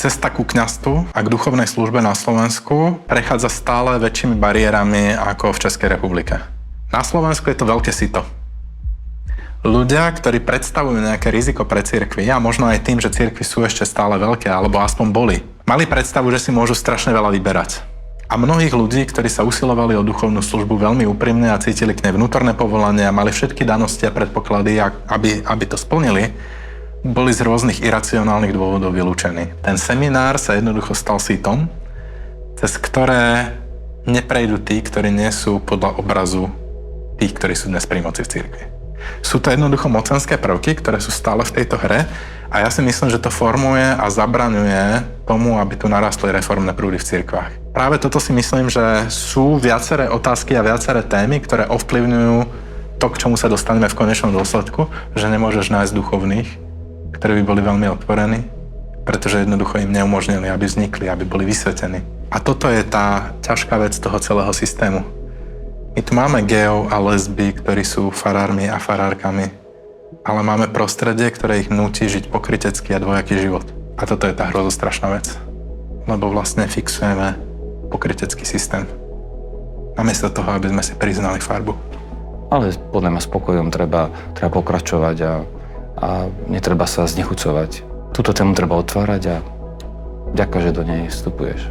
Cesta ku kňazstvu a k duchovnej službe na Slovensku prechádza stále väčšími bariérami ako v Českej republike. Na Slovensku je to veľké sito. Ľudia, ktorí predstavujú nejaké riziko pre cirkvi, a možno aj tým, že cirkvi sú ešte stále veľké, alebo aspoň boli, mali predstavu, že si môžu strašne veľa vyberať. A mnohých ľudí, ktorí sa usilovali o duchovnú službu veľmi úprimne a cítili k nej vnútorné povolanie a mali všetky danosti a predpoklady, aby to splnili, boli z rôznych iracionálnych dôvodov vylúčení. Ten seminár sa jednoducho stal sítom, cez ktoré neprejdú tí, ktorí nie sú podľa obrazu tých, ktorí sú dnes pri moci v cirkvi. Sú to jednoducho mocenské prvky, ktoré sú stále v tejto hre a ja si myslím, že to formuje a zabraňuje tomu, aby tu narastli reformné prúdy v cirkvách. Práve toto si myslím, že sú viaceré otázky a viaceré témy, ktoré ovplyvňujú to, k čomu sa dostaneme v konečnom dôsledku, že nemôžeš nájsť duchovných, ktorí by boli veľmi otvorení, pretože jednoducho im neumožnili, aby vznikli, aby boli vysvetení. A toto je tá ťažká vec toho celého systému. My tu máme geov a lesby, ktorí sú farármi a farárkami, ale máme prostredie, ktoré ich núti žiť pokrytecký a dvojaký život. A toto je tá hrozostrašná vec, lebo vlastne fixujeme pokrytecký systém. Namiesto toho, aby sme si priznali farbu. Ale podľa mňa spokojom treba pokračovať a netreba sa znechucovať. Túto tému treba otvárať a ďakujem, že do nej vstupuješ.